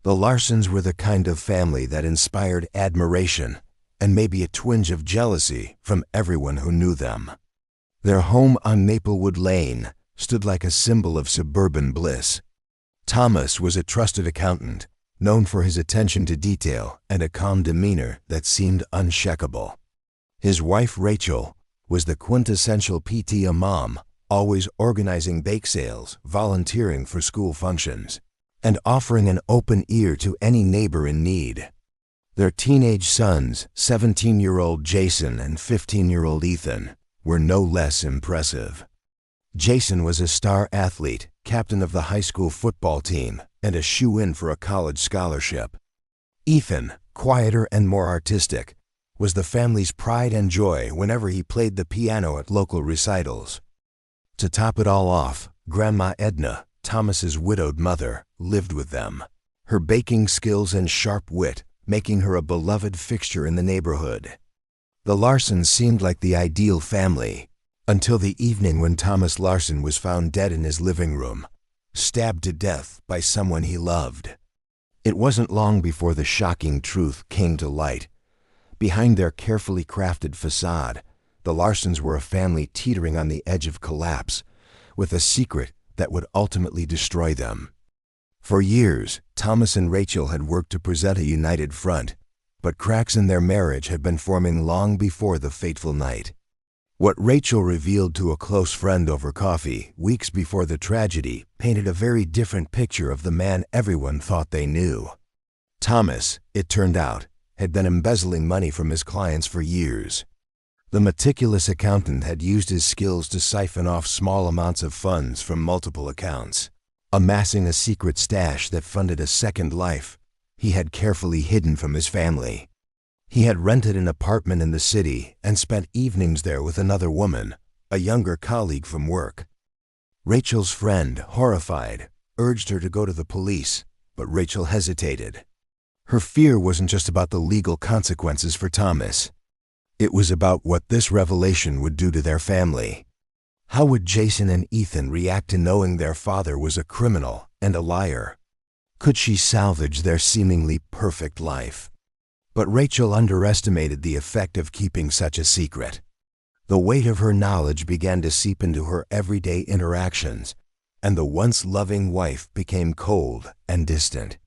The Larsons were the kind of family that inspired admiration and maybe a twinge of jealousy from everyone who knew them. Their home on Maplewood Lane stood like a symbol of suburban bliss. Thomas was a trusted accountant, known for his attention to detail and a calm demeanor that seemed unshakable. His wife, Rachel, was the quintessential PTA mom, always organizing bake sales, volunteering for school functions, and offering an open ear to any neighbor in need. Their teenage sons, 17-year-old Jason and 15-year-old Ethan, were no less impressive. Jason was a star athlete, captain of the high school football team, and a shoo-in for a college scholarship. Ethan, quieter and more artistic, was the family's pride and joy whenever he played the piano at local recitals. To top it all off, Grandma Edna, Thomas's widowed mother, lived with them, her baking skills and sharp wit making her a beloved fixture in the neighborhood. The Larsons seemed like the ideal family, until the evening when Thomas Larson was found dead in his living room, stabbed to death by someone he loved. It wasn't long before the shocking truth came to light. Behind their carefully crafted facade, the Larsons were a family teetering on the edge of collapse, with a secret that would ultimately destroy them. For years, Thomas and Rachel had worked to present a united front, but cracks in their marriage had been forming long before the fateful night. What Rachel revealed to a close friend over coffee weeks before the tragedy painted a very different picture of the man everyone thought they knew. Thomas, it turned out, had been embezzling money from his clients for years. The meticulous accountant had used his skills to siphon off small amounts of funds from multiple accounts, amassing a secret stash that funded a second life he had carefully hidden from his family. He had rented an apartment in the city and spent evenings there with another woman, a younger colleague from work. Rachel's friend, horrified, urged her to go to the police, but Rachel hesitated. Her fear wasn't just about the legal consequences for Thomas. It was about what this revelation would do to their family. How would Jason and Ethan react to knowing their father was a criminal and a liar? Could she salvage their seemingly perfect life? But Rachel underestimated the effect of keeping such a secret. The weight of her knowledge began to seep into her everyday interactions, and the once loving wife became cold and distant.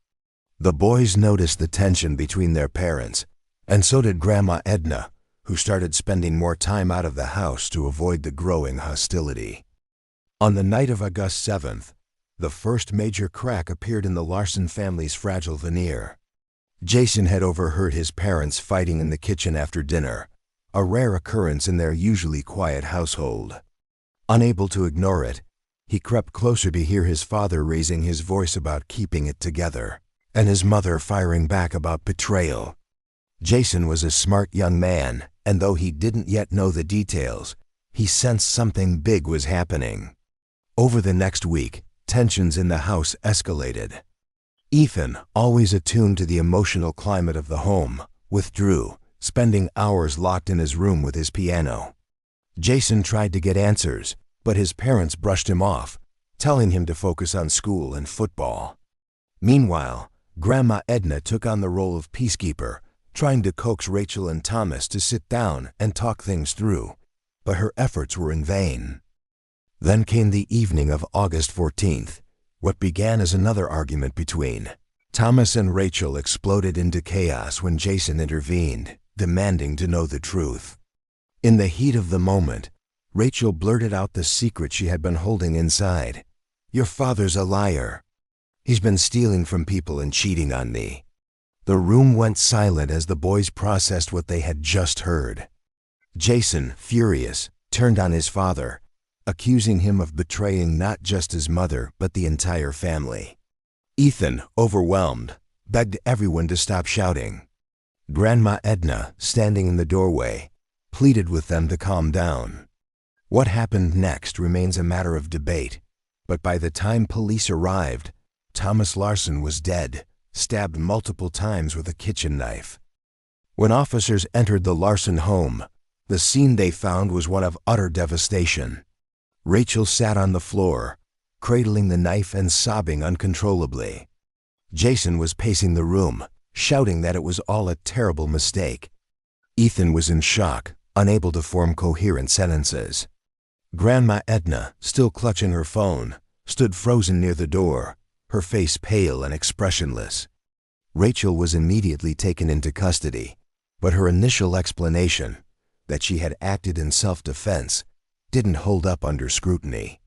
The boys noticed the tension between their parents, and so did Grandma Edna, who started spending more time out of the house to avoid the growing hostility. On the night of August 7th, the first major crack appeared in the Larson family's fragile veneer. Jason had overheard his parents fighting in the kitchen after dinner, a rare occurrence in their usually quiet household. Unable to ignore it, he crept closer to hear his father raising his voice about keeping it together, and his mother firing back about betrayal. Jason was a smart young man, and though he didn't yet know the details, he sensed something big was happening. Over the next week, tensions in the house escalated. Ethan, always attuned to the emotional climate of the home, withdrew, spending hours locked in his room with his piano. Jason tried to get answers, but his parents brushed him off, telling him to focus on school and football. Meanwhile, Grandma Edna took on the role of peacekeeper, trying to coax Rachel and Thomas to sit down and talk things through, but her efforts were in vain. Then came the evening of August 14th. What began as another argument between Thomas and Rachel exploded into chaos when Jason intervened, demanding to know the truth. In the heat of the moment, Rachel blurted out the secret she had been holding inside. "Your father's a liar. He's been stealing from people and cheating on me." The room went silent as the boys processed what they had just heard. Jason, furious, turned on his father, accusing him of betraying not just his mother but the entire family. Ethan, overwhelmed, begged everyone to stop shouting. Grandma Edna, standing in the doorway, pleaded with them to calm down. What happened next remains a matter of debate, but by the time police arrived, Thomas Larson was dead, stabbed multiple times with a kitchen knife. When officers entered the Larson home, the scene they found was one of utter devastation. Rachel sat on the floor, cradling the knife and sobbing uncontrollably. Jason was pacing the room, shouting that it was all a terrible mistake. Ethan was in shock, unable to form coherent sentences. Grandma Edna, still clutching her phone, stood frozen near the door, her face pale and expressionless. Rachel was immediately taken into custody, but her initial explanation, that she had acted in self-defense, didn't hold up under scrutiny.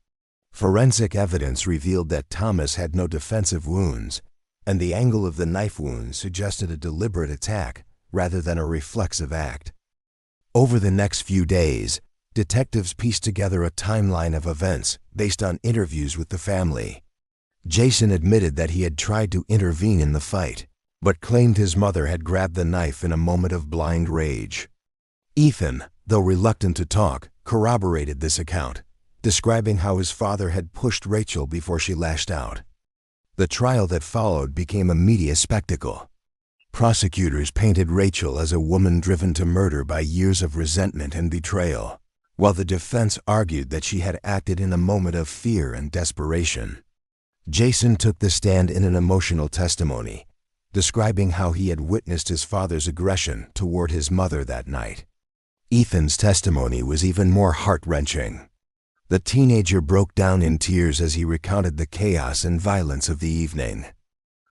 Forensic evidence revealed that Thomas had no defensive wounds, and the angle of the knife wound suggested a deliberate attack rather than a reflexive act. Over the next few days, detectives pieced together a timeline of events based on interviews with the family. Jason admitted that he had tried to intervene in the fight, but claimed his mother had grabbed the knife in a moment of blind rage. Ethan, though reluctant to talk, corroborated this account, describing how his father had pushed Rachel before she lashed out. The trial that followed became a media spectacle. Prosecutors painted Rachel as a woman driven to murder by years of resentment and betrayal, while the defense argued that she had acted in a moment of fear and desperation. Jason took the stand in an emotional testimony, describing how he had witnessed his father's aggression toward his mother that night. Ethan's testimony was even more heart-wrenching. The teenager broke down in tears as he recounted the chaos and violence of the evening.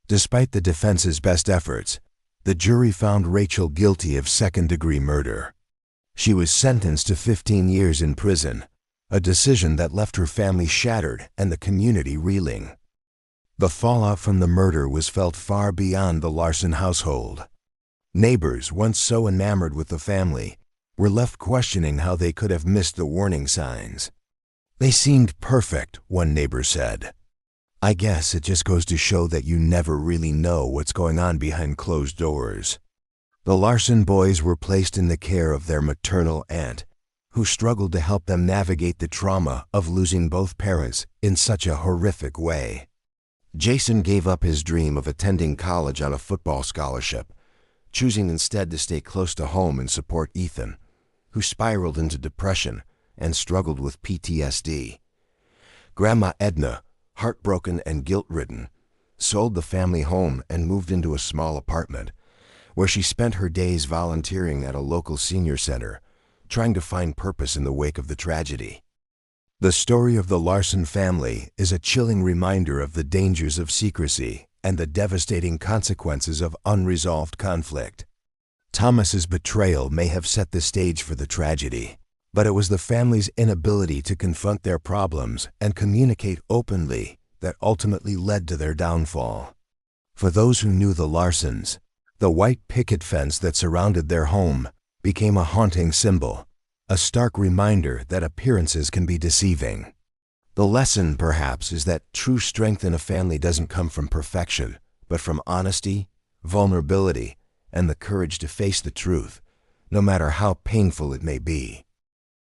Despite the defense's best efforts, the jury found Rachel guilty of second-degree murder. She was sentenced to 15 years in prison, a decision that left her family shattered and the community reeling. The fallout from the murder was felt far beyond the Larson household. Neighbors, once so enamored with the family, were left questioning how they could have missed the warning signs. "They seemed perfect," one neighbor said. "I guess it just goes to show that you never really know what's going on behind closed doors." The Larson boys were placed in the care of their maternal aunt, who struggled to help them navigate the trauma of losing both parents in such a horrific way. Jason gave up his dream of attending college on a football scholarship, choosing instead to stay close to home and support Ethan, who spiraled into depression and struggled with PTSD. Grandma Edna, heartbroken and guilt-ridden, sold the family home and moved into a small apartment, where she spent her days volunteering at a local senior center, trying to find purpose in the wake of the tragedy. The story of the Larson family is a chilling reminder of the dangers of secrecy and the devastating consequences of unresolved conflict. Thomas's betrayal may have set the stage for the tragedy, but it was the family's inability to confront their problems and communicate openly that ultimately led to their downfall. For those who knew the Larsons, the white picket fence that surrounded their home became a haunting symbol, a stark reminder that appearances can be deceiving. The lesson, perhaps, is that true strength in a family doesn't come from perfection, but from honesty, vulnerability, and the courage to face the truth, no matter how painful it may be.